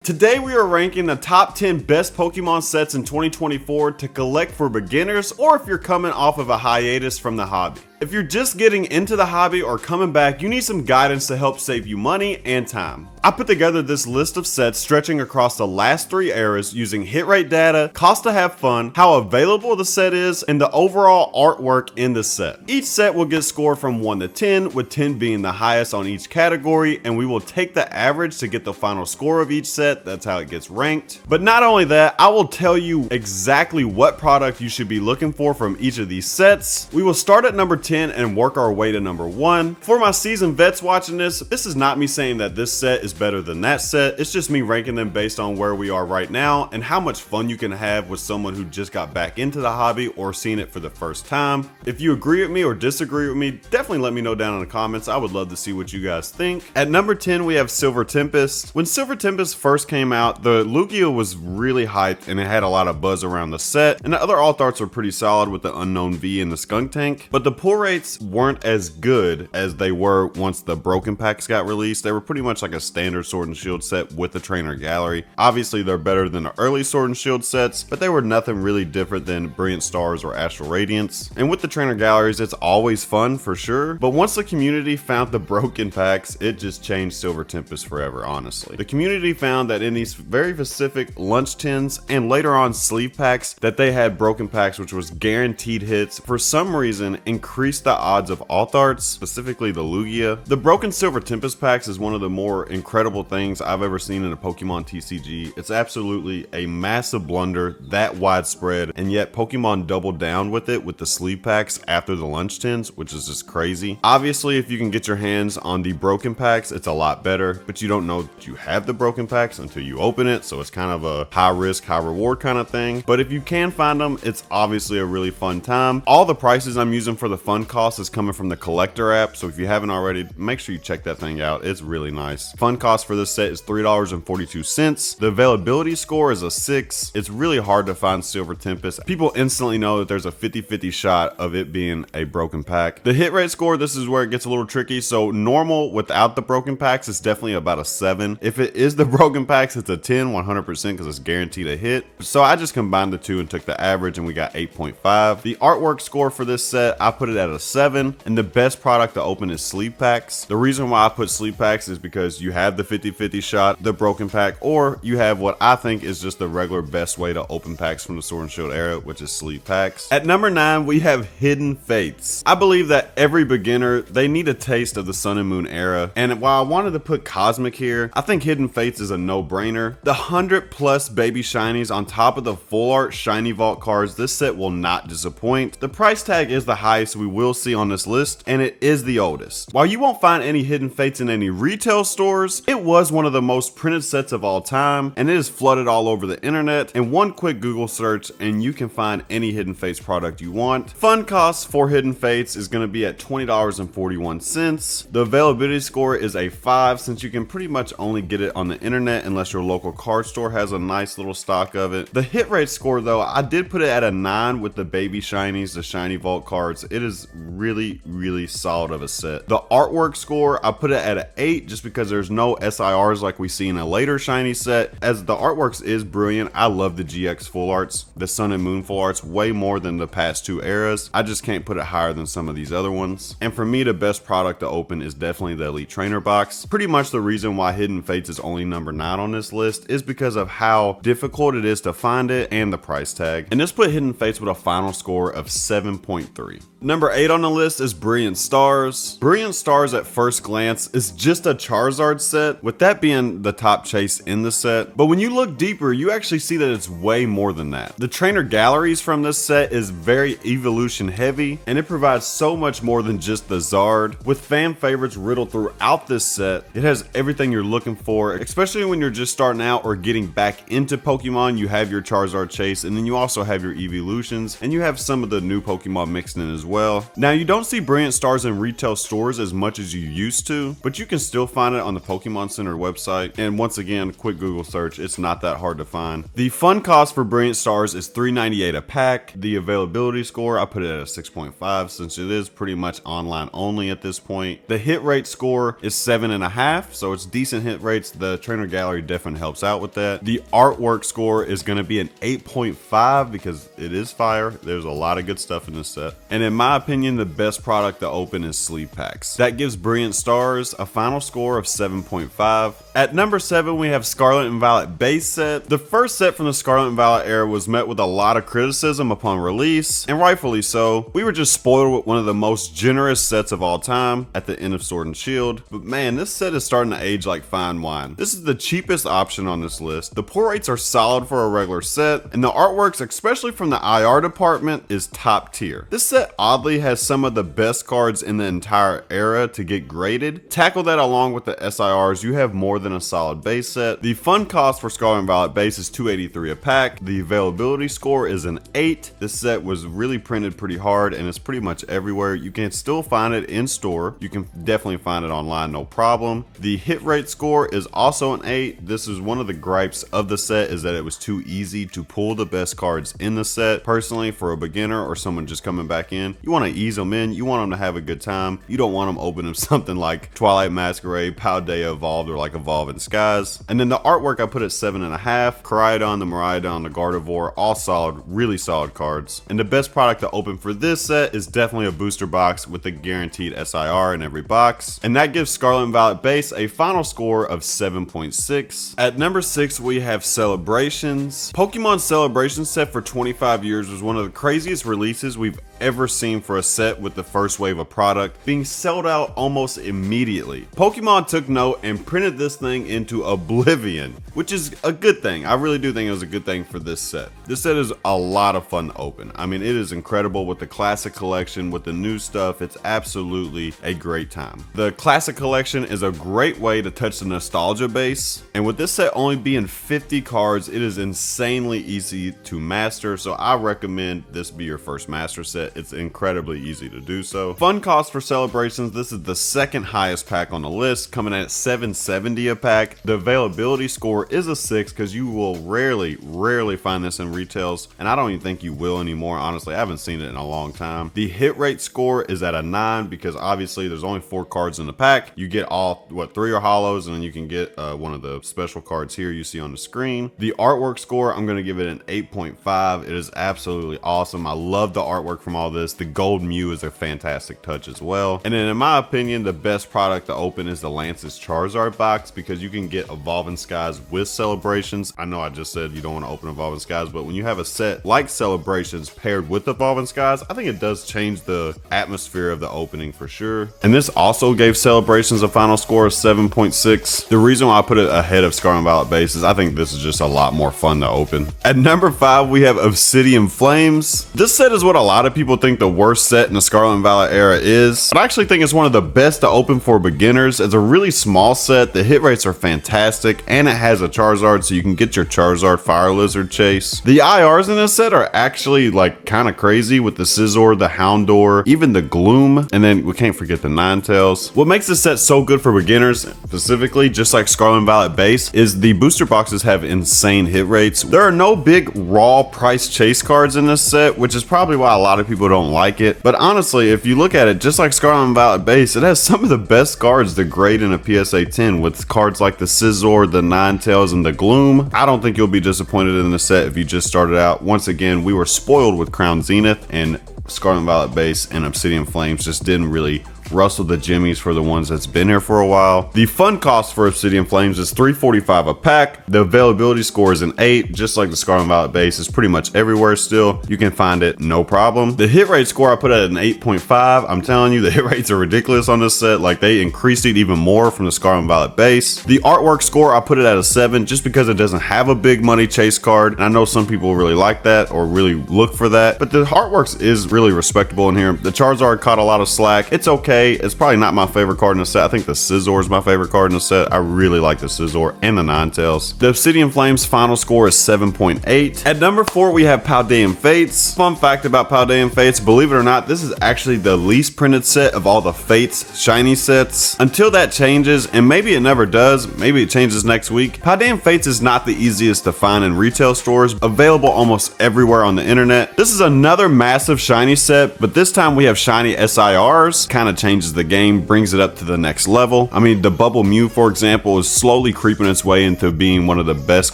Today we are ranking the top 10 best Pokemon sets in 2024 to collect for beginners or if you're coming off of a hiatus from the hobby. If you're just getting into the hobby or coming back, you need some guidance to help save you money and time. I put together this list of sets stretching across the last 3 eras using hit rate data, cost to have fun, how available the set is, and the overall artwork in the set. Each set will get scored from 1 to 10, with 10 being the highest on each category, and we will take the average to get the final score of each set. That's how it gets ranked. But not only that, I will tell you exactly what product you should be looking for from each of these sets. We will start at number 10 and work our way to number 1. For my seasoned vets watching this is not me saying that this set is better than that set. It's just me ranking them based on where we are right now and how much fun you can have with someone who just got back into the hobby or seen it for the first time. If you agree with me or disagree with me, definitely let me know down in the comments. I would love to see what you guys think. At number 10, we have Silver Tempest. When Silver Tempest first came out, the Lugia was really hyped and it had a lot of buzz around the set, and the other alt arts are pretty solid with the Unknown V and the Skunk Tank, but the pull rates weren't as good as they were once the broken packs got released. They were pretty much like a standard Sword and Shield set with the trainer gallery. Obviously they're better than the early Sword and Shield sets, but they were nothing really different than Brilliant Stars or Astral Radiance. And with the trainer galleries, it's always fun for sure, but once the community found the broken packs, it just changed Silver Tempest forever, honestly. The community found that in these very specific lunch tins and later on sleeve packs that they had broken packs, which was guaranteed hits, for some reason increased the odds of alt arts, specifically the Lugia. The broken Silver Tempest packs is one of the more incredible things I've ever seen in a Pokemon TCG. It's absolutely a massive blunder, that widespread, and yet Pokemon doubled down with it with the sleeve packs after the lunch tins, which is just crazy. Obviously, if you can get your hands on the broken packs, it's a lot better, but you don't know that you have the broken packs until you open it, so it's kind of a high risk, high reward kind of thing. But if you can find them, it's obviously a really fun time. All the prices I'm using for the fun cost is coming from the collector app, so if you haven't already, make sure you check that thing out. It's really nice. Fun cost for this set is $3.42. The availability score is a 6. It's really hard to find Silver Tempest. People instantly know that there's a 50-50 shot of it being a broken pack. The hit rate score, this is where it gets a little tricky. So normal without the broken packs is definitely about a 7. If it is the broken packs, it's a 10, 100%, because it's guaranteed a hit. So I just combined the two and took the average and we got 8.5. The artwork score for this set, I put it at a 7, and the best product to open is sleeve packs. The reason why I put sleeve packs is because you have the 50-50 shot, the broken pack, or you have what I think is just the regular best way to open packs from the Sword and Shield era, which is sleeve packs. At number 9, we have Hidden Fates. I believe that every beginner, they need a taste of the Sun and Moon era, and while I wanted to put Cosmic here, I think Hidden Fates is a no-brainer. The 100+ baby shinies on top of the full art shiny vault cards, this set will not disappoint. The price tag is the highest we will see on this list, and it is the oldest. While you won't find any Hidden Fates in any retail stores, it was one of the most printed sets of all time, and it is flooded all over the internet. And one quick Google search and you can find any Hidden Fates product you want. Fun cost for Hidden Fates is going to be at $20.41. The availability score is a 5, since you can pretty much only get it on the internet unless your local card store has a nice little stock of it. The hit rate score though, I did put it at a 9 with the baby shinies, the shiny vault cards. It is really solid of a set. The artwork score, I put it at an 8 just because there's no SIRs like we see in a later shiny set. As the artworks is brilliant, I love the GX full arts, the Sun and Moon full arts, way more than the past 2 eras. I just can't put it higher than some of these other ones. And for me, the best product to open is definitely the Elite Trainer box. Pretty much the reason why Hidden Fates is only number 9 on this list is because of how difficult it is to find it and the price tag. And this put Hidden Fates with a final score of 7.3. Number 8 on the list is Brilliant Stars. Brilliant Stars at first glance is just a Charizard set, with that being the top chase in the set. But when you look deeper, you actually see that it's way more than that. The trainer galleries from this set is very evolution heavy, and it provides so much more than just the Zard. With fan favorites riddled throughout this set, it has everything you're looking for, especially when you're just starting out or getting back into Pokemon. You have your Charizard chase, and then you also have your evolutions, and you have some of the new Pokemon mixed in as well. Now, you don't see Brilliant Stars in retail stores as much as you used to, but you can still find it on the Pokémon Pokemon Center website. And once again, quick Google search, it's not that hard to find. The fun cost for Brilliant Stars is $3.98 a pack. The availability score, I put it at a 6.5 since it is pretty much online only at this point. The hit rate score is 7.5, so it's decent hit rates. The trainer gallery definitely helps out with that. The artwork score is going to be an 8.5 because it is fire. There's a lot of good stuff in this set. And in my opinion, the best product to open is sleeve packs. That gives Brilliant Stars a final score of 7.5. At number 7, we have Scarlet and Violet base set. The first set from the Scarlet and Violet era was met with a lot of criticism upon release, and rightfully so. We were just spoiled with one of the most generous sets of all time at the end of Sword and Shield. But man, this set is starting to age like fine wine. This is the cheapest option on this list. The pull rates are solid for a regular set, and the artworks, especially from the IR department, is top tier. This set oddly has some of the best cards in the entire era to get graded. Tackle that along with the SIRs, you have more than a solid base set. The fun cost for Scarlet and Violet base is $2.83 a pack. The availability score is an 8. This set was really printed pretty hard and it's pretty much everywhere. You can still find it in store. You can definitely find it online, no problem. The hit rate score is also an 8. This is one of the gripes of the set, is that it was too easy to pull the best cards in the set. Personally, for a beginner or someone just coming back in, you want to ease them in. You want them to have a good time. You don't want them opening something like Twilight Masquerade, Paldea Evolved, or like Evolve in Skies. And then the artwork I put at 7.5. Koraidon, the Miraidon, the Gardevoir, all solid, really solid cards. And the best product to open for this set is definitely a booster box with a guaranteed SIR in every box. And that gives Scarlet and Violet base a final score of 7.6. At number 6, we have Celebrations. Pokemon Celebration set for 25 years was one of the craziest releases we've ever seen for a set, with the first wave of product being sold out almost immediately. Pokemon took note and printed this thing into oblivion, which is a good thing. I really do think it was a good thing for this set. This set is a lot of fun to open. I mean, it is incredible with the classic collection, with the new stuff. It's absolutely a great time. The classic collection is a great way to touch the nostalgia base, and with this set only being 50 cards, it is insanely easy to master, so I recommend this be your first master set. It's incredibly easy to do so. Fun cost for Celebrations, this is the second highest pack on the list, coming at $7.70 a pack. The availability score is a 6 because you will rarely find this in retails, and I don't even think you will anymore. Honestly, I haven't seen it in a long time. The hit rate score is at a 9 because obviously there's only 4 cards in the pack. You get all, 3 are holos, and then you can get one of the special cards here you see on the screen. The artwork score, I'm going to give it an 8.5. It is absolutely awesome. I love the artwork from all this. The gold Mew is a fantastic touch as well. And then in my opinion, the best product to open is the Lance's Charizard box, because you can get Evolve in Skies with Celebrations. I know I just said you don't want to open Evolve in Skies, but when you have a set like Celebrations paired with Evolve in Skies, I think it does change the atmosphere of the opening for sure. And this also gave Celebrations a final score of 7.6. The reason why I put it ahead of Scarlet and Violet base is I think this is just a lot more fun to open. At number 5, we have Obsidian Flames. This set is what a lot of people think the worst set in the Scarlet and Violet era is, but I actually think it's one of the best to open for beginners. It's a really small set, the hit rates are fantastic, and it has a Charizard, so you can get your Charizard Fire Lizard chase. The IRs in this set are actually like kind of crazy, with the Scizor, the Houndour, even the Gloom, and then we can't forget the Ninetales. What makes this set so good for beginners, specifically just like Scarlet and Violet base, is the booster boxes have insane hit rates. There are no big raw price chase cards in this set, which is probably why a lot of people don't like it. But honestly, if you look at it, just like Scarlet and Violet base, it has some of the best cards to grade in a PSA 10, with cards like the Scizor, the Ninetales, and the Gloom. I don't think you'll be disappointed in the set if you just started out. Once again, we were spoiled with Crown Zenith, and Scarlet and Violet base and Obsidian Flames just didn't really rustle the jimmies for the ones that's been here for a while. The fun cost for Obsidian Flames is $3.45 a pack. The availability score is an 8, just like the Scarlet and Violet base is pretty much everywhere still. You can find it, no problem. The hit rate score I put at an 8.5. I'm telling you, the hit rates are ridiculous on this set. Like, they increased it even more from the Scarlet and Violet base. The artwork score, I put it at a 7, just because it doesn't have a big money chase card. And I know some people really like that or really look for that, but the artwork is really respectable in here. The Charizard caught a lot of slack. It's okay. okay. It's probably not my favorite card in the set. I think the Scizor is my favorite card in the set. I really like the Scizor and the Ninetales. The Obsidian Flames final score is 7.8. At number 4, we have Paldean Fates. Fun fact about Paldean Fates, believe it or not, this is actually the least printed set of all the Fates shiny sets. Until that changes, and maybe it never does, maybe it changes next week, Paldean Fates is not the easiest to find in retail stores, available almost everywhere on the internet. This is another massive shiny set, but this time we have shiny SIRs. Kind of changes the game, brings it up to the next level. I mean, the Bubble Mew, for example, is slowly creeping its way into being one of the best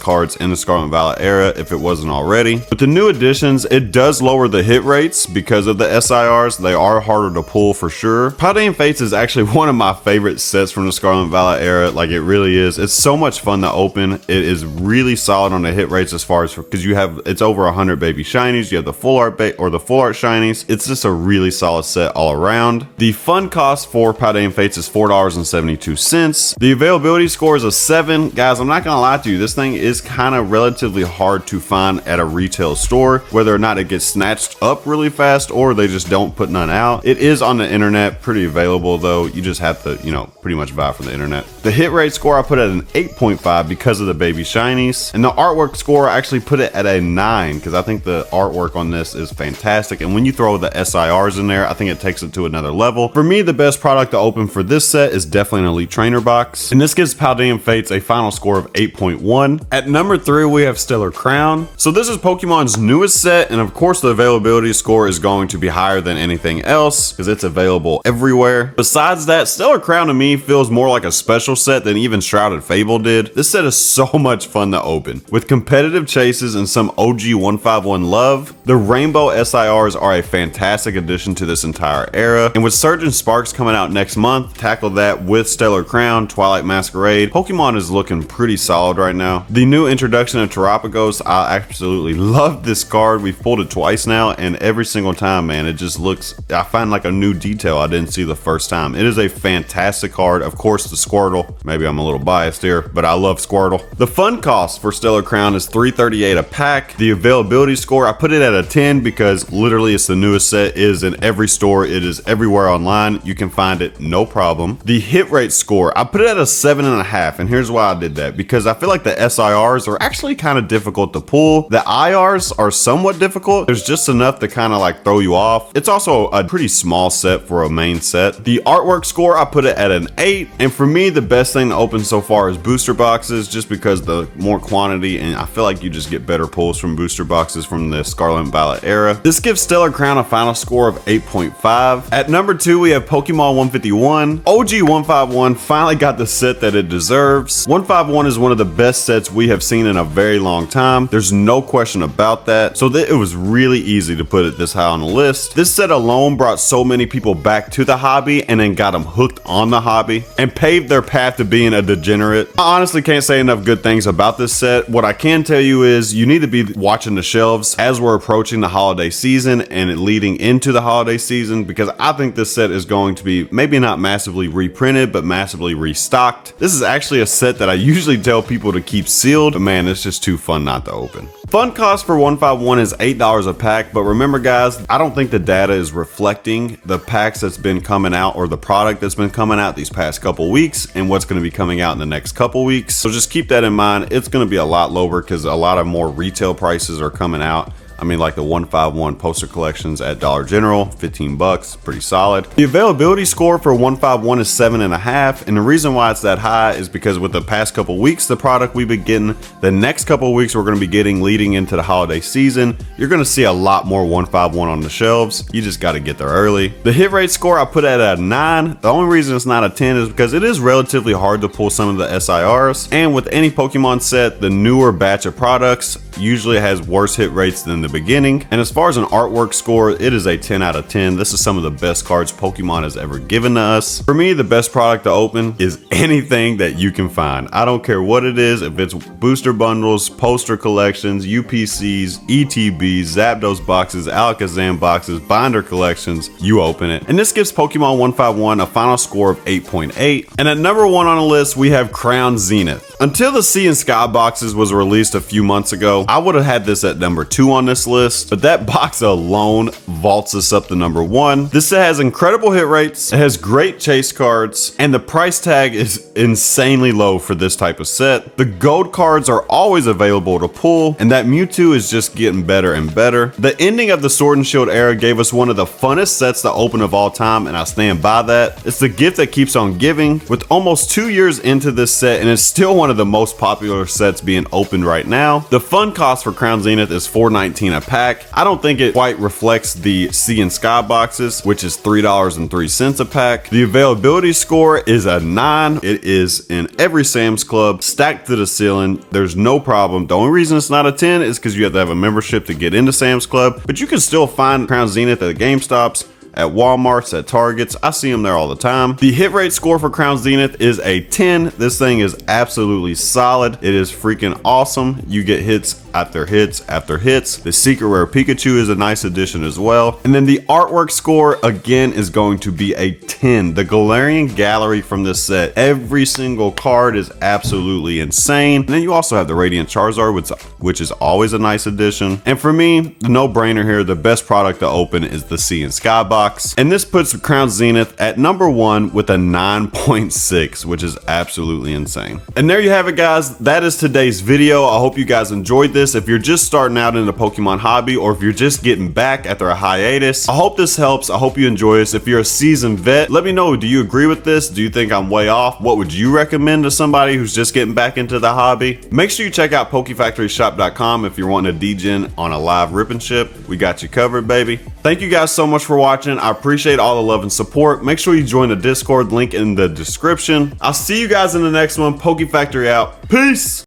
cards in the Scarlet and Violet era, if it wasn't already. With the new additions, it does lower the hit rates because of the SIRs. They are harder to pull for sure. Paldean Fates is actually one of my favorite sets from the Scarlet and Violet era. Like, it really is. It's so much fun to open. It is really solid on the hit rates as far as, because you have, it's over 100 baby shinies. You have the full art shinies. It's just a really solid set all around. The fun cost for Paldean Fates is $4.72. The availability score is a 7. Guys, I'm not gonna lie to you, this thing is kind of relatively hard to find at a retail store, whether or not it gets snatched up really fast or they just don't put none out. It is on the internet, pretty available though. You just have to, you know, pretty much buy from the internet. The hit rate score I put at an 8.5 because of the baby shinies, and the artwork score I actually put it at a 9 because I think the artwork on this is fantastic, and when you throw the SIRs in there, I think it takes it to another level. For me, the best product to open for this set is definitely an Elite Trainer box, and this gives Paldean Fates a final score of 8.1. At number 3, we have Stellar Crown. So this is Pokemon's newest set, and of course the availability score is going to be higher than anything else because it's available everywhere. Besides that, Stellar Crown to me feels more like a special set than even Shrouded Fable did. This set is so much fun to open. With competitive chases and some OG 151 love, the Rainbow SIRs are a fantastic addition to this entire era, and with Surge and Sparks coming out next month, tackle that with Stellar Crown, Twilight Masquerade, Pokemon is looking pretty solid right now. The new introduction of Terapagos, I absolutely love this card. We've pulled it twice now, and every single time, man, it just looks, I find like a new detail I didn't see the first time. It is a fantastic card. Of course, the Squirtle, maybe I'm a little biased here, but I love Squirtle. The fun cost for Stellar Crown is $3.38 a pack. The availability score, I put it at a 10 because literally it's the newest set. It is in every store. It is everywhere online. You can find it, no problem. The hit rate score, I put it at a 7.5, and here's why I did that, because I feel like the SIRs are actually kind of difficult to pull. The IRs are somewhat difficult. There's just enough to kind of like throw you off. It's also a pretty small set for a main set. The artwork score, I put it at an 8, and for me, the best thing to open so far is booster boxes, just because the more quantity, and I feel like you just get better pulls from booster boxes from the Scarlet and Violet era. This gives Stellar Crown a final score of 8.5. At number 2, we have Pokemon 151. OG 151 finally got the set that it deserves. 151 is one of the best sets we have seen in a very long time. There's no question about that. So it was really easy to put it this high on the list. This set alone brought so many people back to the hobby and then got them hooked on the hobby and paved their path to being a degenerate. I honestly can't say enough good things about this set. What I can tell you is you need to be watching the shelves as we're approaching the holiday season and leading into the holiday season, because I think this set is going to be maybe not massively reprinted, but massively restocked. This is actually a set that I usually tell people to keep sealed, but man, it's just too fun not to open. Fun cost for 151 is $8 a pack, but remember guys, I don't think the data is reflecting the packs that's been coming out or the product that's been coming out these past couple weeks and what's going to be coming out in the next couple weeks. So just keep that in mind. It's going to be a lot lower because a lot of more retail prices are coming out. I mean, like the 151 poster collections at Dollar General, 15 bucks, pretty solid. The availability score for 151 is 7.5, and the reason why it's that high is because with the past couple weeks, the product we've been getting, the next couple weeks we're going to be getting leading into the holiday season, you're going to see a lot more 151 on the shelves. You just got to get there early. The hit rate score I put at a 9. The only reason it's not a 10 is because it is relatively hard to pull some of the SIRs, and with any Pokemon set, the newer batch of products usually has worse hit rates than the beginning. And as far as an artwork score, it is a 10 out of 10. This is some of the best cards Pokemon has ever given to us. For me, the best product to open is anything that you can find. I don't care what it is, if it's booster bundles, poster collections, UPCs, ETBs, Zapdos boxes, Alakazam boxes, binder collections, you open it. And this gives Pokemon 151 a final score of 8.8. And at number 1 on the list, we have Crown Zenith. Until the Sea and Sky boxes was released a few months ago, low. I would have had this at number 2 on this list, but that box alone vaults us up to number 1. This set has incredible hit rates, it has great chase cards, and the price tag is insanely low for this type of set. The gold cards are always available to pull, and that Mewtwo is just getting better and better. The ending of the Sword and Shield era gave us one of the funnest sets to open of all time, and I stand by that. It's the gift that keeps on giving. With almost 2 years into this set, and it's still one of the most popular sets being opened right now. The fun cost for Crown Zenith is $4.19 a pack. I don't think it quite reflects the Sea and Sky boxes, which is $3.03 a pack. The availability score is a 9. It is in every Sam's Club, stacked to the ceiling. There's no problem. The only reason it's not a 10 is because you have to have a membership to get into Sam's Club, but you can still find Crown Zenith at the GameStops, at Walmarts, at Targets. I see them there all the time. The hit rate score for Crown Zenith is a 10. This thing is absolutely solid. It is freaking awesome. You get hits after hits after hits. The secret rare Pikachu is a nice addition as well. And then the artwork score again is going to be a 10. The Galarian Gallery from this set, every single card is absolutely insane. And then you also have the Radiant Charizard, which is always a nice addition. And for me, the no-brainer here, the best product to open is the Sea and Sky box. And this puts Crown Zenith at number 1 with a 9.6, which is absolutely insane. And there you have it, guys. That is today's video. I hope you guys enjoyed this. If you're just starting out in the Pokemon hobby, or if you're just getting back after a hiatus, I hope this helps. I hope you enjoy this. If you're a seasoned vet, let me know, do you agree with this? Do you think I'm way off? What would you recommend to somebody who's just getting back into the hobby? Make sure you check out PokeFactoryShop.com if you're wanting a degen on a live rip and ship. We got you covered, baby. Thank you guys so much for watching. I appreciate all the love and support. Make sure you join the Discord, link in the description. I'll see you guys in the next one. Poke Factory out. Peace.